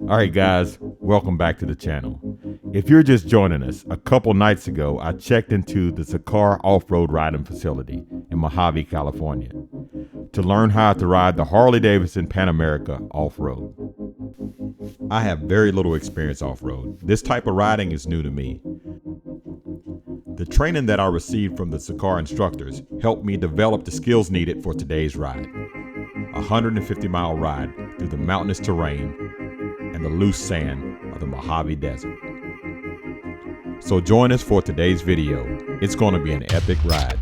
Alright guys, welcome back to the channel. If you're just joining us, a couple nights ago I checked into the Scenic off-road riding facility in Mojave, California to learn how to ride the Harley-Davidson Pan America off-road. I have very little experience off-road. This type of riding is new to me. The training that I received from the Scenic instructors helped me develop the skills needed for today's ride. A 150-mile ride through the mountainous terrain and the loose sand of the Mojave Desert. So join us for today's video. It's going to be an epic ride.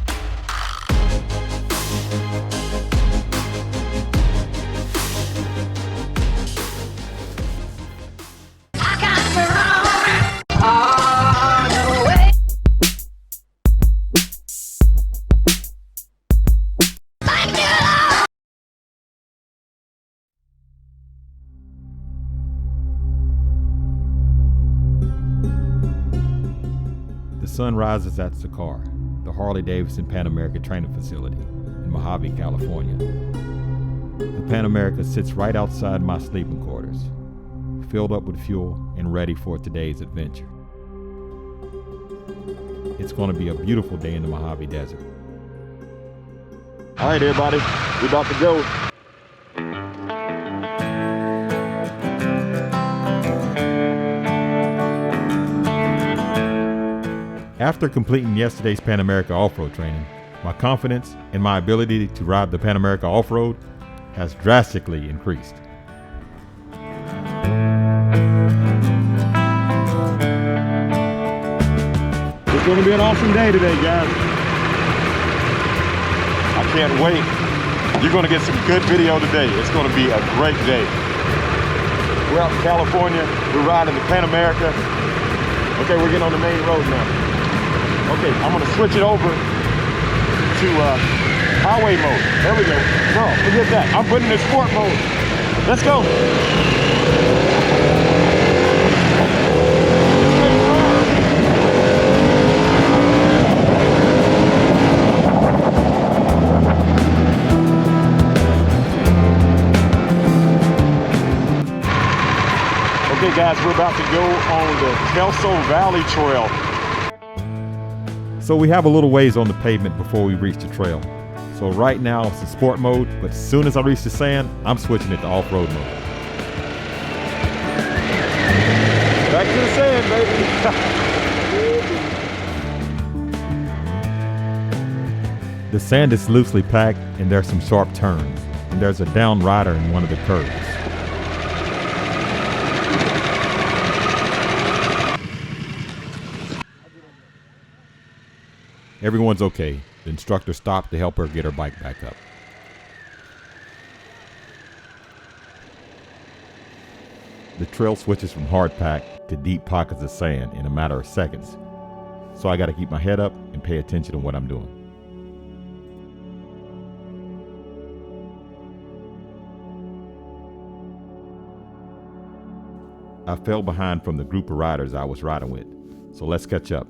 The sun rises at Scenic, the Harley-Davidson Pan America training facility in Mojave, California. The Pan America sits right outside my sleeping quarters, filled up with fuel and ready for today's adventure. It's going to be a beautiful day in the Mojave Desert. All right, everybody, we're about to go. After completing yesterday's Pan America off-road training, my confidence in my ability to ride the Pan America off-road has drastically increased. It's going to be an awesome day today, guys. I can't wait. You're going to get some good video today. It's going to be a great day. We're out in California. We're riding the Pan America. Okay, we're getting on the main road now. Okay, I'm gonna switch it over to highway mode. There we go. No, forget that. I'm putting it in sport mode. Let's go. Okay, guys, we're about to go on the Kelso Valley Trail. So we have a little ways on the pavement before we reach the trail. So right now it's in sport mode, but as soon as I reach the sand, I'm switching it to off-road mode. Back to the sand, baby. The sand is loosely packed and there's some sharp turns, and there's a down rider in one of the curves. Everyone's okay. The instructor stopped to help her get her bike back up. The trail switches from hard pack to deep pockets of sand in a matter of seconds. So I got to keep my head up and pay attention to what I'm doing. I fell behind from the group of riders I was riding with, so let's catch up.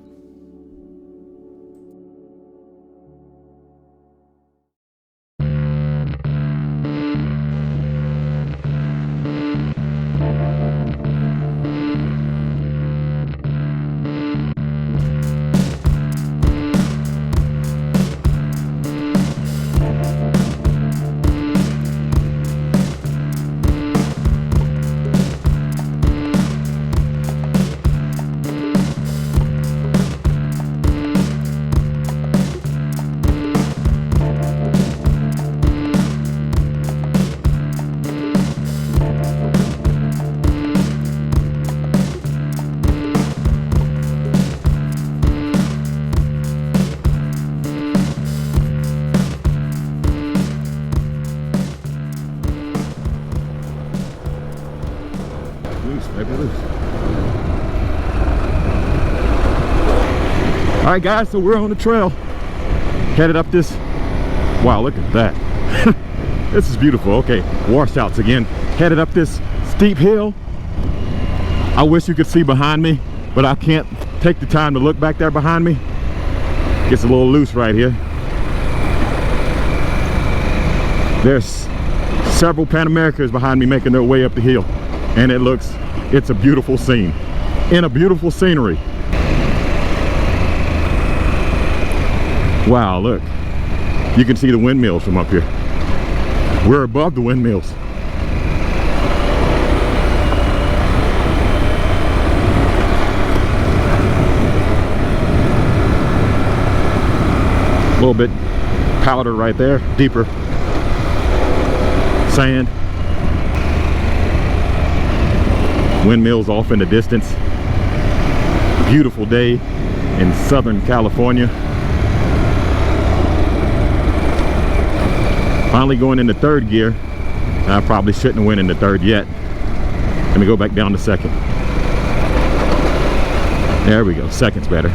All right, guys, so we're on the trail, headed up this. Wow, look at that. This is beautiful. Okay, washouts again. Headed up this steep hill. I wish you could see behind me, but I can't take the time to look back there behind me. Gets a little loose right here. There's several Pan Americas behind me making their way up the hill. and it's a beautiful scene in a beautiful scenery. Wow, look, you can see the windmills from up here. We're above the windmills. A little bit powder right there, deeper sand. Windmills off in the distance. Beautiful day in Southern California. Finally going into third gear. I probably shouldn't have went into third yet. Let me go back down to second. There we go, second's better.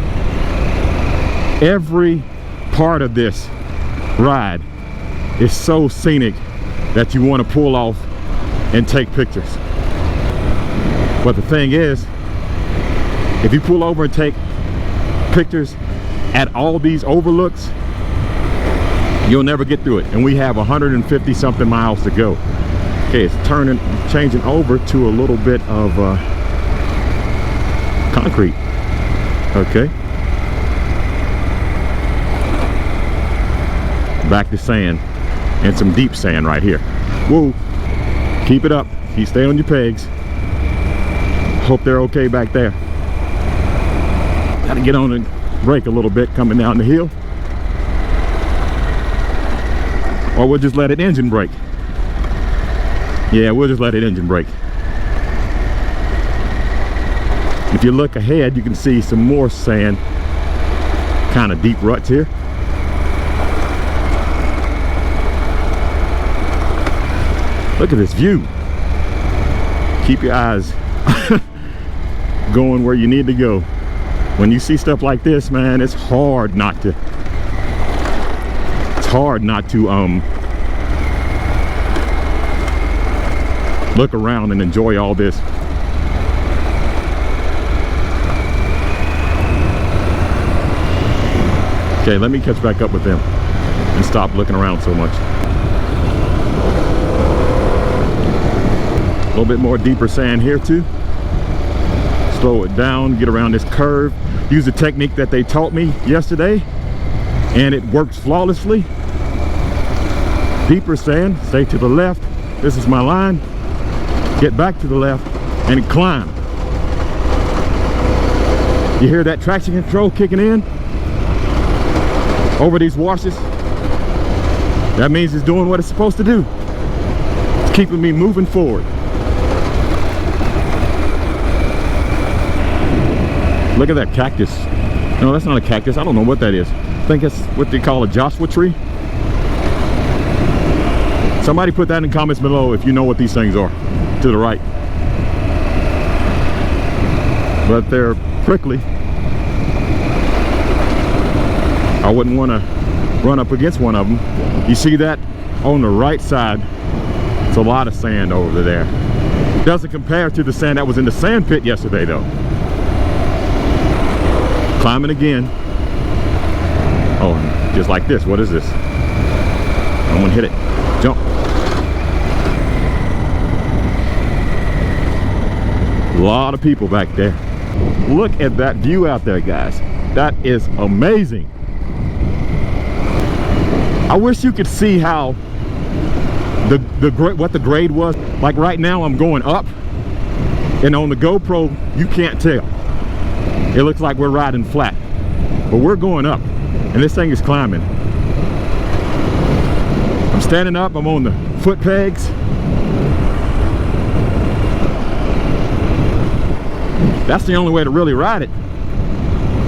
Every part of this ride is so scenic that you want to pull off and take pictures. But the thing is, if you pull over and take pictures at all these overlooks, you'll never get through it. And we have 150 something miles to go. Okay, it's changing over to a little bit of concrete. Okay, back to sand, and some deep sand right here. Whoa, keep it up, stay on your pegs. Hope they're okay back there. Gotta get on and brake a little bit coming down the hill, or we'll just let it engine brake. Yeah, we'll just let it engine brake. If you look ahead, you can see some more sand, kind of deep ruts here. Look at this view. Keep your eyes going where you need to go. When you see stuff like this, man, it's hard not to look around and enjoy all this. Okay, let me catch back up with them and stop looking around so much. A little bit more deeper sand here too. Slow it down, get around this curve. Use the technique that they taught me yesterday, and it works flawlessly. Deeper sand, stay to the left. This is my line. Get back to the left and climb. You hear that traction control kicking in over these washes? That means it's doing what it's supposed to do. It's keeping me moving forward. Look at that cactus. No, that's not a cactus. I don't know what that is. I think it's what they call a Joshua tree. Somebody put that in the comments below if you know what these things are. To the right. But they're prickly. I wouldn't want to run up against one of them. You see that on the right side? It's a lot of sand over there. Doesn't compare to the sand that was in the sand pit yesterday though. Climbing again. Oh, just like this. What is this? I'm gonna hit it. Jump. A lot of people back there. Look at that view out there, guys. That is amazing. I wish you could see how what the grade was. Like right now I'm going up, and on the GoPro you can't tell. It looks like we're riding flat, but we're going up, and this thing is climbing. I'm standing up, I'm on the foot pegs. That's the only way to really ride it.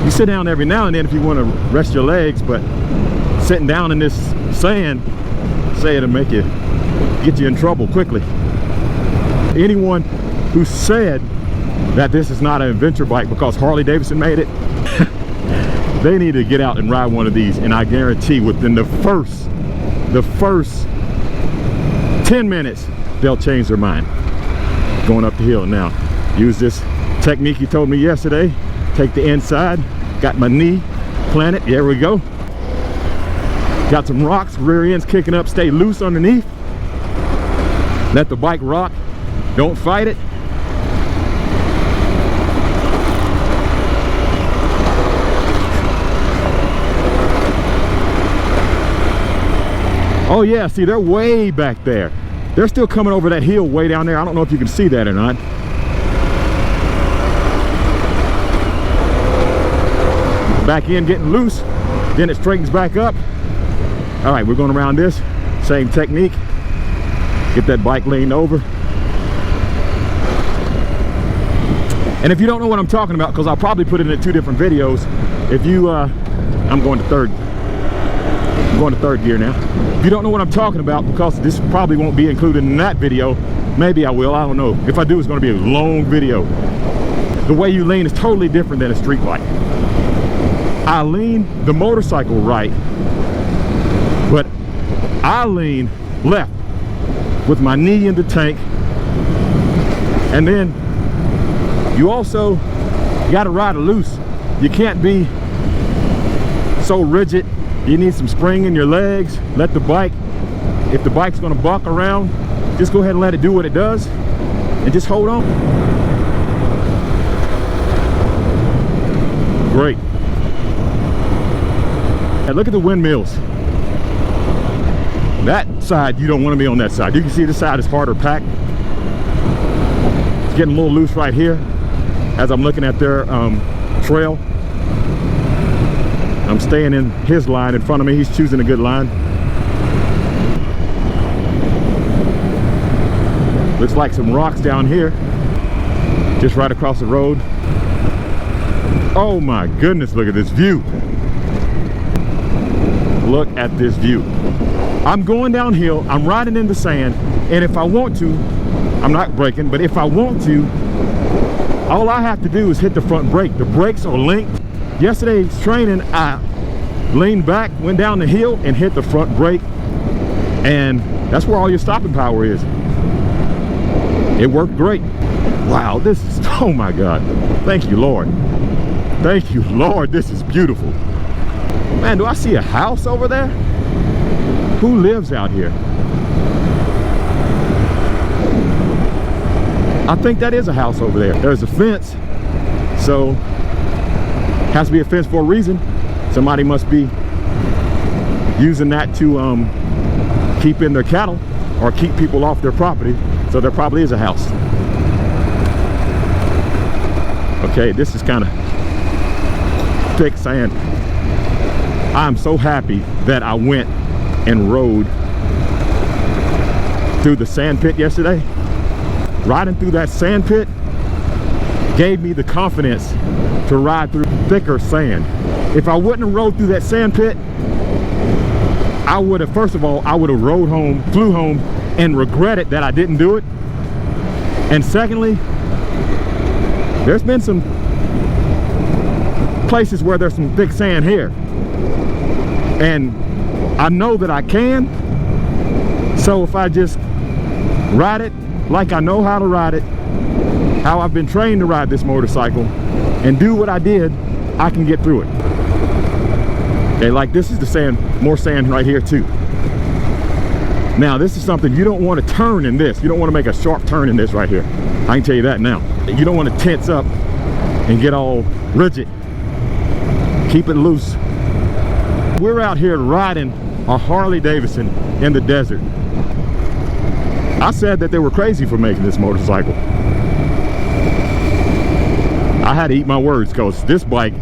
You sit down every now and then if you want to rest your legs, but sitting down in this sand, say it'll get you in trouble quickly. Anyone who said that this is not an adventure bike because Harley-Davidson made it, they need to get out and ride one of these, and I guarantee within the first 10 minutes they'll change their mind. Going up the hill now. Use this technique he told me yesterday. Take the inside, got my knee planted, there we go. Got some rocks, rear end's kicking up, stay loose underneath. Let the bike rock, don't fight it. Oh yeah, see, they're way back there. They're still coming over that hill way down there. I don't know if you can see that or not. Back in getting loose, then it straightens back up. All right, we're going around this, same technique. Get that bike leaned over. And if you don't know what I'm talking about, because I'll probably put it in 2 different videos, if you, I'm going to third gear now. If you don't know what I'm talking about, because this probably won't be included in that video, maybe I will, I don't know. If I do, it's going to be a long video. The way you lean is totally different than a street bike. I lean the motorcycle right, but I lean left with my knee in the tank. And then you also got to ride it loose. You can't be so rigid. You need some spring in your legs. Let the bike, if the bike's going to buck around, just go ahead and let it do what it does and just hold on. Great. And look at the windmills. That side, you don't want to be on that side. You can see this side is harder packed. It's getting a little loose right here as I'm looking at their trail. I'm staying in his line in front of me. He's choosing a good line. Looks like some rocks down here, just right across the road. Oh my goodness, look at this view. Look at this view. I'm going downhill, I'm riding in the sand, and if I want to, I'm not braking, but if I want to, all I have to do is hit the front brake. The brakes are linked. Yesterday's training, I leaned back, went down the hill, and hit the front brake, and that's where all your stopping power is. It worked great. Wow, this is, oh my God. Thank you, Lord. Thank you, Lord, this is beautiful. Man, do I see a house over there? Who lives out here? I think that is a house over there. There's a fence, so has to be a fence for a reason. Somebody must be using that to keep in their cattle or keep people off their property. So there probably is a house. Okay, this is kind of thick sand. I'm so happy that I went and rode through the sand pit yesterday. Riding through that sand pit gave me the confidence to ride through thicker sand. If I wouldn't have rode through that sand pit, I would have, first of all, I would have rode home, flew home, and regretted that I didn't do it. And secondly, there's been some places where there's some thick sand here. And I know that I can. So if I just ride it like I know how to ride it, how I've been trained to ride this motorcycle, and do what I did, I can get through it. Okay, like this is the sand, more sand right here too. Now this is something you don't want to turn in this. You don't want to make a sharp turn in this right here. I can tell you that now. You don't want to tense up and get all rigid. Keep it loose. We're out here riding a Harley-Davidson in the desert. I said that they were crazy for making this motorcycle. I had to eat my words because this bike,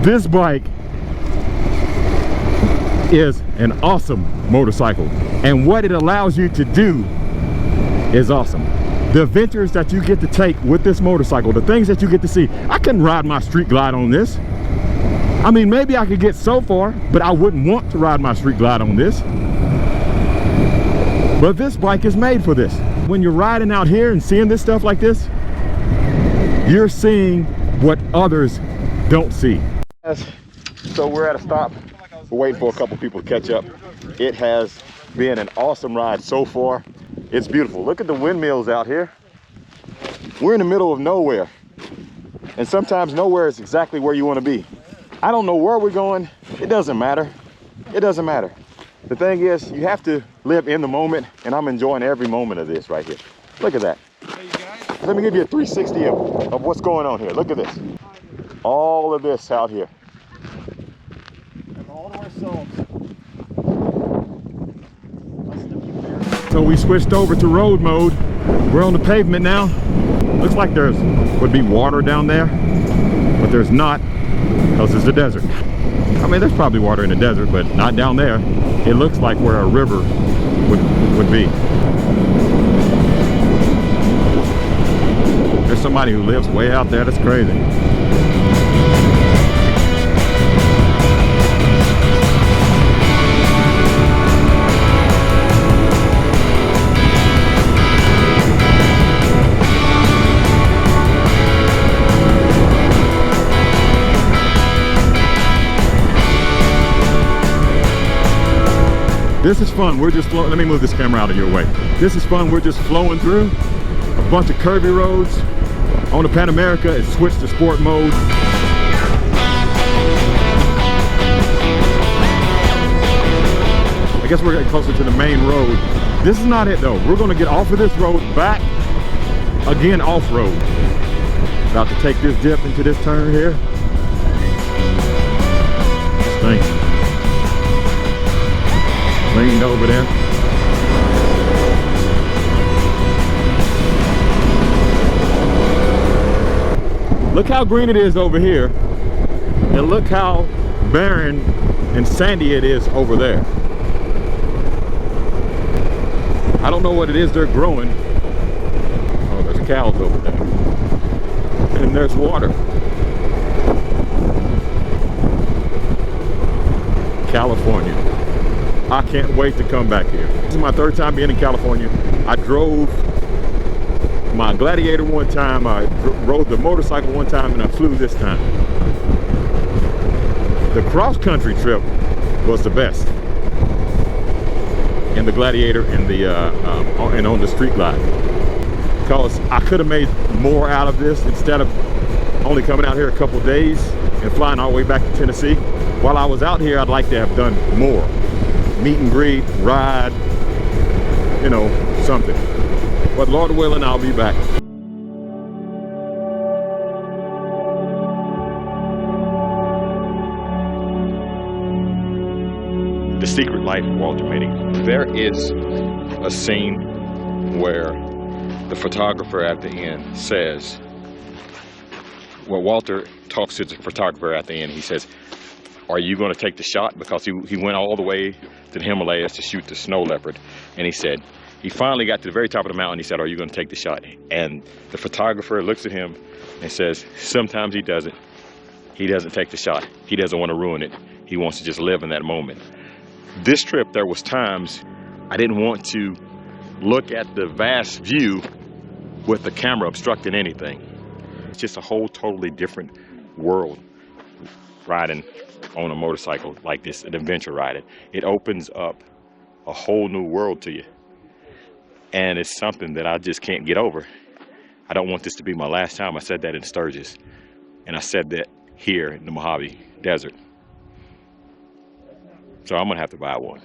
this bike is an awesome motorcycle. And what it allows you to do is awesome. The adventures that you get to take with this motorcycle, the things that you get to see. I couldn't ride my street glide on this. I mean, maybe I could get so far, but I wouldn't want to ride my street glide on this. But this bike is made for this. When you're riding out here and seeing this stuff like this, you're seeing what others don't see. So we're at a stop. We're waiting for a couple people to catch up. It has been an awesome ride so far. It's beautiful. Look at the windmills out here. We're in the middle of nowhere. And sometimes nowhere is exactly where you want to be. I don't know where we're going. It doesn't matter. It doesn't matter. The thing is, you have to live in the moment, and I'm enjoying every moment of this right here. Look at that. Let me give you a 360 of what's going on here. Look at this. All of this out here. And all to ourselves. so we switched over to road mode. We're on the pavement now. Looks like there's would be water down there, but there's not, because it's a desert. I mean, there's probably water in the desert, but not down there. It looks like where a river would be. There's somebody who lives way out there. That's crazy. This is fun. We're just flowing. Let me move this camera out of your way. This is fun. We're just flowing through a bunch of curvy roads. On the Pan America, it switched to sport mode. I guess we're getting closer to the main road. This is not it though. We're going to get off of this road back again off-road. About to take this dip into this turn here. This thing leaned over there. Look how green it is over here, and look how barren and sandy it is over there. I don't know what it is they're growing. Oh, there's cows over there. And there's water. California. I can't wait to come back here. This is my third time being in California. I drove my Gladiator one time, I rode the motorcycle one time, and I flew this time. The cross-country trip was the best. In the Gladiator and and on the street glide. Because I could have made more out of this instead of only coming out here a couple days and flying all the way back to Tennessee. While I was out here, I'd like to have done more. Meet and greet, ride, you know, something. But Lord willing, I'll be back. The Secret Life of Walter Mitty. There is a scene where the photographer at the end says, well, Walter talks to the photographer at the end. He says, are you going to take the shot? Because he went all the way to the Himalayas to shoot the snow leopard. And he said, he finally got to the very top of the mountain. He said, are you going to take the shot? And the photographer looks at him and says, sometimes he doesn't. He doesn't take the shot. He doesn't want to ruin it. He wants to just live in that moment. This trip, there was times I didn't want to look at the vast view with the camera obstructing anything. It's just a whole totally different world riding on a motorcycle like this, an adventure riding. It opens up a whole new world to you. And it's something that I just can't get over. I don't want this to be my last time. I said that in Sturgis. And I said that here in the Mojave Desert. So I'm gonna have to buy one.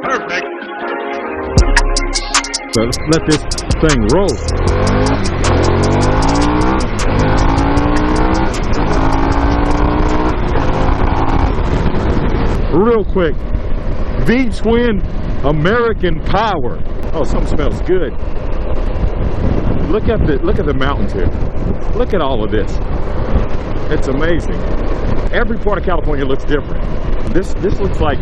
Perfect. So let's let this thing roll. Real quick, V-twin American power. Oh, something smells good. Look at the mountains here. Look at all of this. It's amazing. Every part of California looks different. This looks like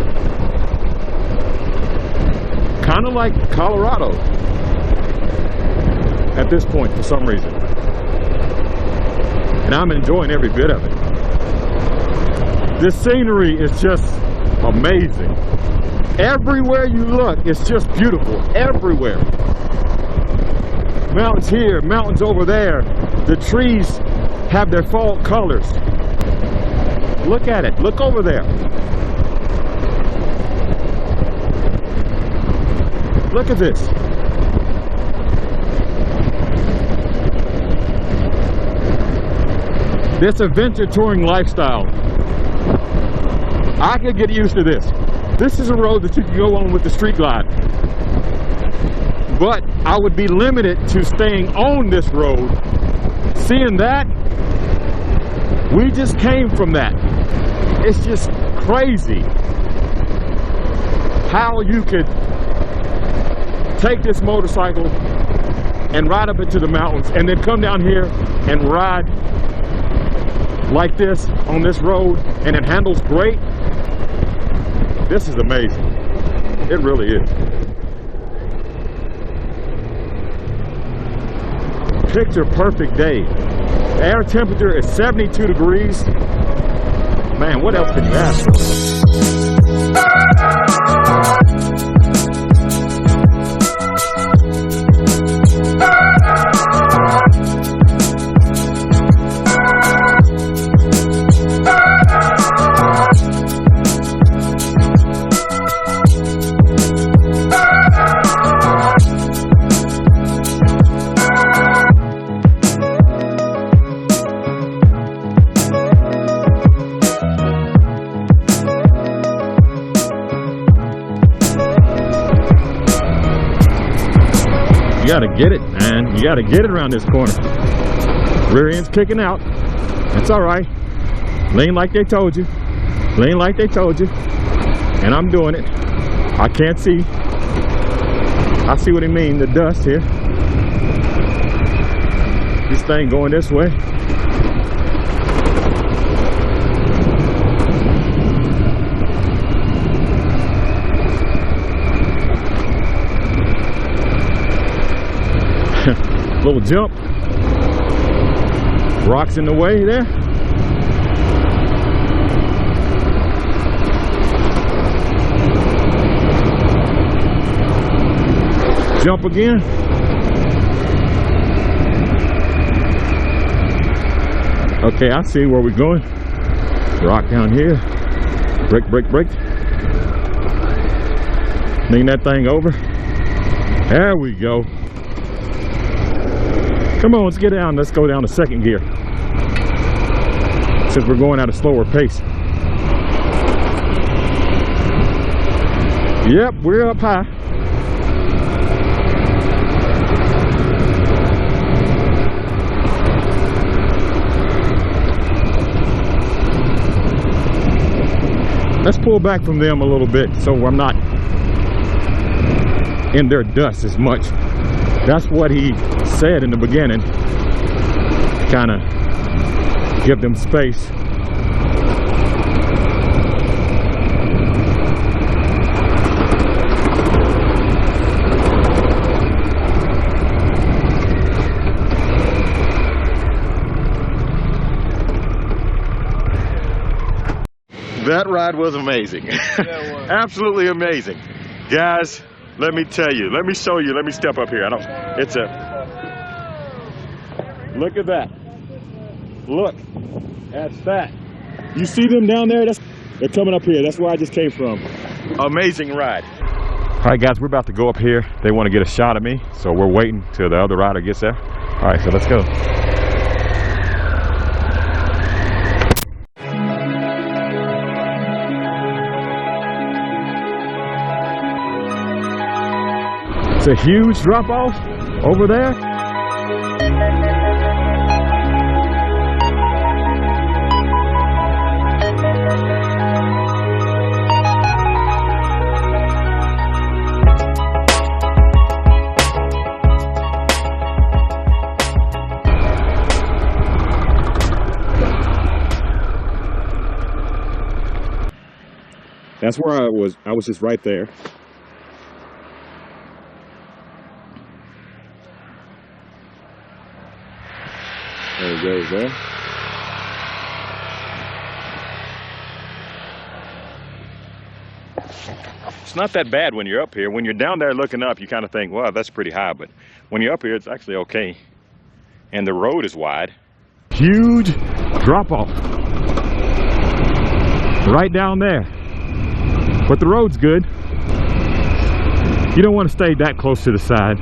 kind of like Colorado at this point for some reason. And I'm enjoying every bit of it. This scenery is just amazing. Everywhere you look, it's just beautiful. Everywhere. Mountains here, mountains over there. The trees have their fall colors. Look at it. Look over there. Look at this. This adventure touring lifestyle. I could get used to this. This is a road that you can go on with the street glide. But I would be limited to staying on this road seeing that, we just came from that. It's just crazy how you could take this motorcycle and ride up into the mountains and then come down here and ride like this on this road, and it handles great. This is amazing. It really is. Picture perfect day. The air temperature is 72 degrees. Man, what else can you ask for? You gotta get it, man. You gotta get it around this corner. Rear end's kicking out. That's all right. Lean like they told you. Lean like they told you. And I'm doing it. I can't see. I see what he means, the dust here. This thing going this way. Little jump. Rocks in the way there. Jump again. Okay, I see where we're going. Rock down here. Brake, brake, brake. Lean that thing over. There we go. Come on, let's get down. Let's go down to second gear, since we're going at a slower pace. Yep, we're up high. Let's pull back from them a little bit so I'm not in their dust as much. That's what he said in the beginning, kind of give them space. That ride was amazing. Yeah, it was. Absolutely amazing. Guys, let me tell you, let me show you, let me step up here. I don't, it's a, look at that. Look at that. You see them down there? They're coming up here. That's where I just came from. Amazing ride. All right, guys, we're about to go up here. They want to get a shot at me, so we're waiting till the other rider gets there. All right, so let's go. It's a huge drop off over there. That's where I was just right there. There he goes there. It's not that bad when you're up here. When you're down there looking up, you kind of think, wow, that's pretty high. But when you're up here, it's actually okay. And the road is wide. Huge drop off. Right down there. But the road's good. You don't want to stay that close to the side,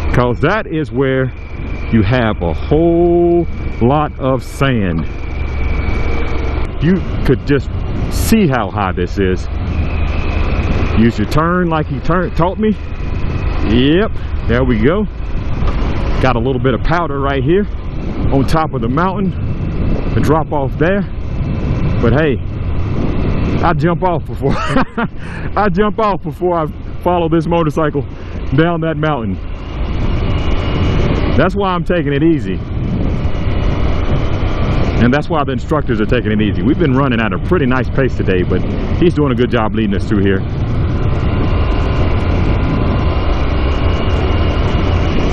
because that is where you have a whole lot of sand. You could just see how high this is. Use your turn like he taught me. Yep, there we go. Got a little bit of powder right here. on top of the mountain, the drop off there. But hey, I jump off before I jump off before I follow this motorcycle down that mountain. That's why I'm taking it easy. And that's why the instructors are taking it easy. We've been running at a pretty nice pace today, but he's doing a good job leading us through here.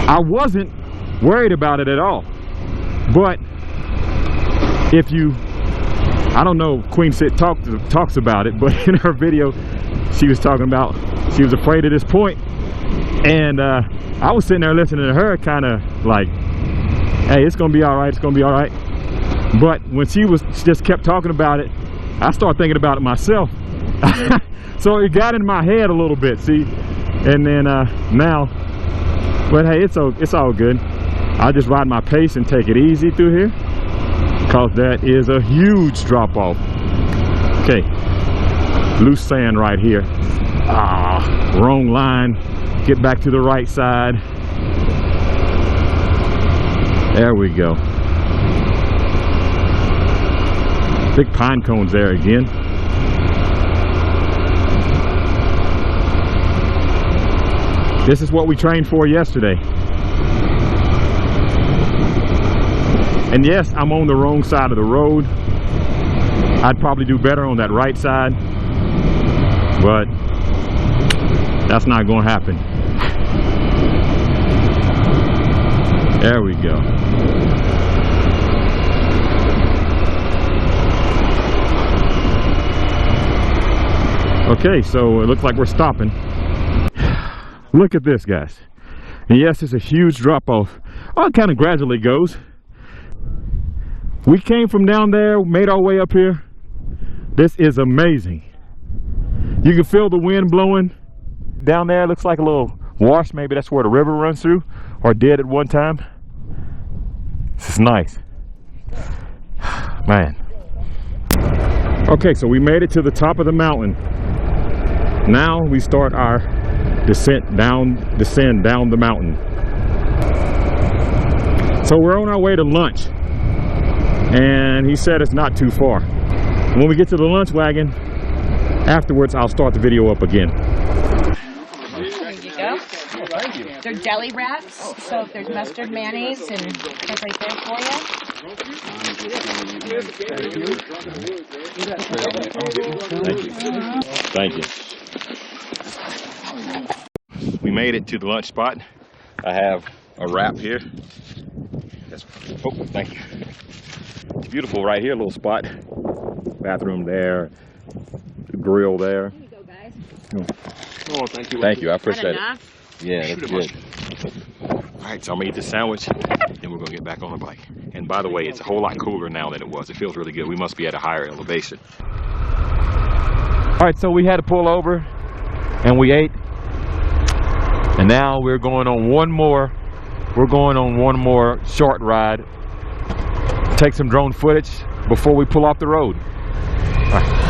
I wasn't worried about it at all. But if you, I don't know if Queen Sit talks about it, but in her video, she was talking about she was afraid of this point. And I was sitting there listening to her kind of like, hey, it's going to be all right, it's going to be all right. But when she just kept talking about it, I started thinking about it myself. So it got in my head a little bit, see? And then now, but hey, it's all good. I just ride my pace and take it easy through here, because that is a huge drop off. Okay, loose sand right here. Wrong line. Get back to the right side. There we go. Big pine cones there again. This is what we trained for yesterday. And yes, I'm on the wrong side of the road. I'd probably do better on that right side, but that's not going to happen. There we go. Okay, so it looks like we're stopping. Look at this, guys. And yes, it's a huge drop off. Oh, it kind of gradually goes. We came from down there, made our way up here. This is amazing. You can feel the wind blowing. Down there looks like a little wash. Maybe that's where the river runs through, or did at one time. This is nice. Man. Okay, so we made it to the top of the mountain. Now we start our descend down the mountain. So we're on our way to lunch. And he said it's not too far. When we get to the lunch wagon, afterwards I'll start the video up again. There you go. Thank you. They're deli wraps, so if there's mustard, mayonnaise, and stuff right there for you. Thank you. We made it to the lunch spot. I have a wrap here. Oh, thank you. It's beautiful right here, a little spot. Bathroom there, grill there. Here you go, guys. Oh, thank you. Thank you, I appreciate it. Yeah, that's good. All right, so I'm gonna eat this sandwich, then we're gonna get back on the bike. And by the way, it's a whole lot cooler now than it was. It feels really good. We must be at a higher elevation. All right, so we had to pull over, and we ate, and now we're going on one more. We're going on one more short ride. Take some drone footage before we pull off the road. All right.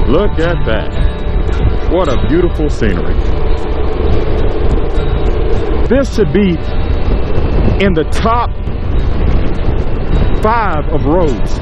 Look at that. What a beautiful scenery. This should be in the top 5 of roads.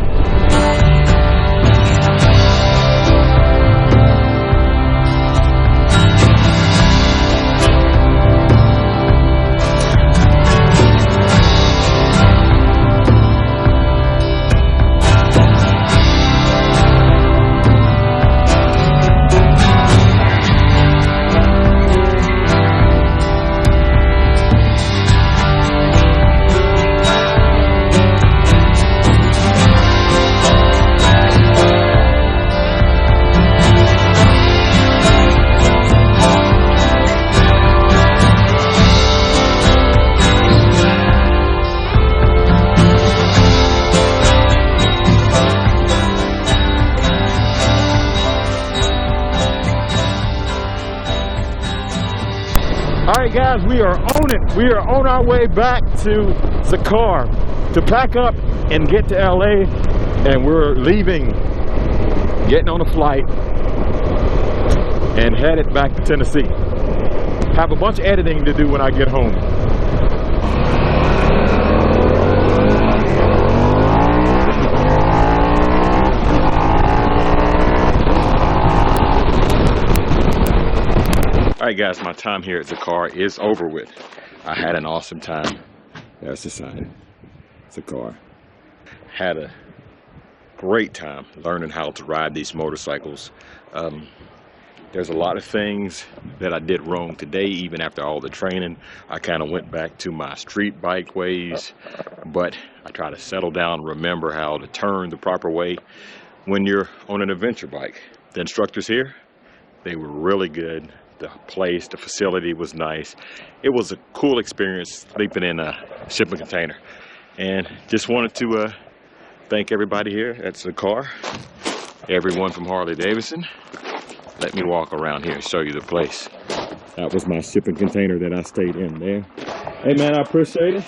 right, guys, we are on it. We are on our way back to Sakar to pack up and get to LA, and we're leaving, getting on a flight, and headed back to Tennessee. Have a bunch of editing to do when I get home. All right, guys, my time here at Sakar is over with. I had an awesome time. There's the sign, Sakar. Had a great time learning how to ride these motorcycles. There's a lot of things that I did wrong today, even after all the training. I kind of went back to my street bike ways, but I try to settle down, remember how to turn the proper way when you're on an adventure bike. The instructors here, they were really good. The place, the facility was nice. It was a cool experience sleeping in a shipping container. And just wanted to thank everybody here at Sakar, everyone from Harley-Davidson. Let me walk around here and show you the place. That was my shipping container that I stayed in there. Hey man, I appreciate it.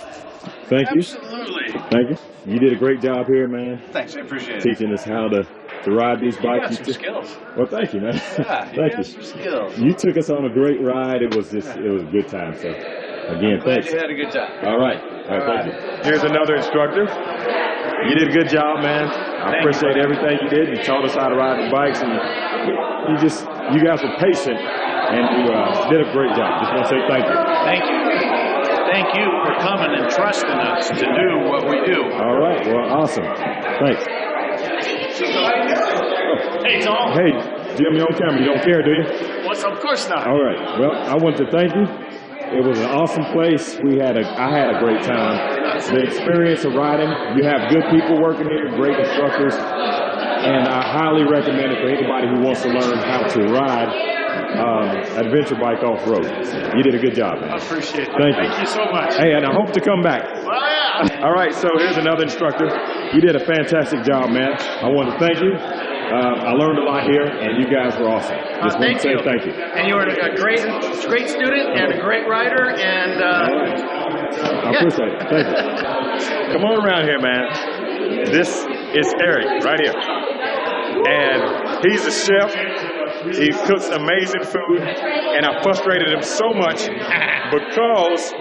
Thank you. Absolutely. Thank you. You did a great job here, man. Thanks, I appreciate it. Teaching us how to ride these bikes. You got some skills. Well, thank you, man. Yeah, you Thank got you. some skills. You took us on a great ride. It was a good time. So, again, Glad thanks. you had a good time. All right. Thank you. Here's another instructor. You did a good job, man. I appreciate everything you did. You taught us how to ride the bikes, and you guys were patient, and you did a great job. Just want to say thank you. Thank you. Thank you for coming and trusting us to do what we do. All right. Well, awesome. Thanks. Hey, Tom. Hey, Jim, you're on camera. You don't care, do you? Of course not. All right. Well, I want to thank you. It was an awesome place. I had a great time. The experience of riding, you have good people working here, great instructors, and I highly recommend it for anybody who wants to learn how to ride adventure bike off-road. You did a good job, man. I appreciate it. Thank you. Thank you so much. Hey, and I hope to come back. Well, yeah. All right, so here's another instructor. You did a fantastic job, man. I want to thank you. I learned a lot here, and you guys were awesome. Just want to say thank you. And you were a great student and a great rider, and I appreciate it. Thank you. Come on around here, man. This is Eric right here. And he's a chef. He cooks amazing food. And I frustrated him so much because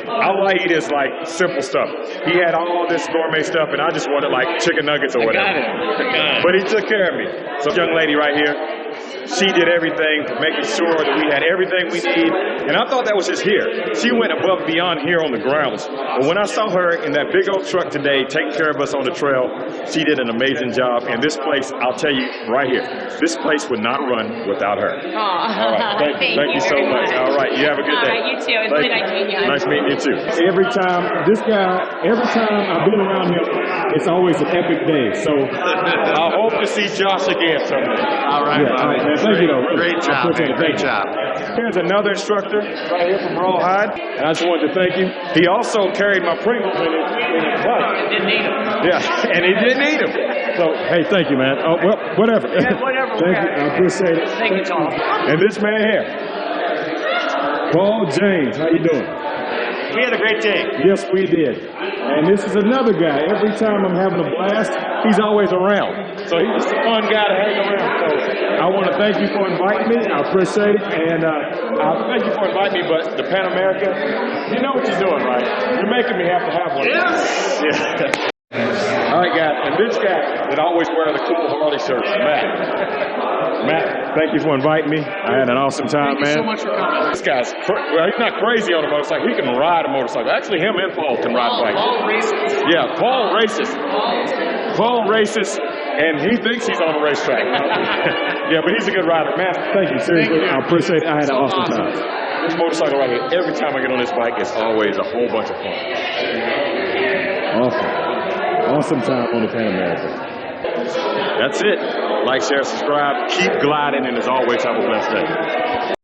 all I eat is like simple stuff. He had all this gourmet stuff, and I just wanted like chicken nuggets or whatever. I got it. But he took care of me. So, young lady right here, she did everything, making sure that we had everything we need. And I thought that was just here. She went above and beyond here on the grounds. But when I saw her in that big old truck today, taking care of us on the trail, she did an amazing job. And this place, I'll tell you right here, this place would not run without her. Aw, All right, thank you so much. All right, you have a good day. You too. It's really nice meeting you. Nice meeting you too. Every time I've been around him, it's always an epic day. So I hope to see Josh again someday. All right, buddy. Thank you, though. Great job, man. Great job. Here's another instructor right here from Rawhide, and I just wanted to thank you. He also carried my Pringles in his bike. Didn't need him. Yeah, and he didn't eat them. So, hey, thank you, man. Oh, well, whatever. Yeah, whatever. Thank you. I appreciate it. Thank you, Tom. And this man here, Paul James, how you doing? We had a great day. Yes, we did. And this is another guy. Every time I'm having a blast, he's always around. So he's just a fun guy to hang around. So I want to thank you for inviting me. I appreciate it. And I thank you for inviting me, but the Pan America, you know what you're doing, right? You're making me have to have one. Yes. Yeah. All right, guys. And this guy that always wears the cool Harley shirts, Matt, thank you for inviting me. I had an awesome time, Thank you man. so much for coming. This guy's, well, he's not crazy on a motorcycle. He can ride a motorcycle. Actually, him and Paul can ride bikes. All races. Yeah, Paul races. Paul races, and he thinks he's on the racetrack. Yeah, but he's a good rider. Man, thank you. Seriously, I appreciate it. I had an awesome time. This motorcycle right here, every time I get on this bike, it's always a whole bunch of fun. Awesome. Awesome time on the Pan America. That's it. Like, share, subscribe. Keep gliding, and as always, have a blessed day.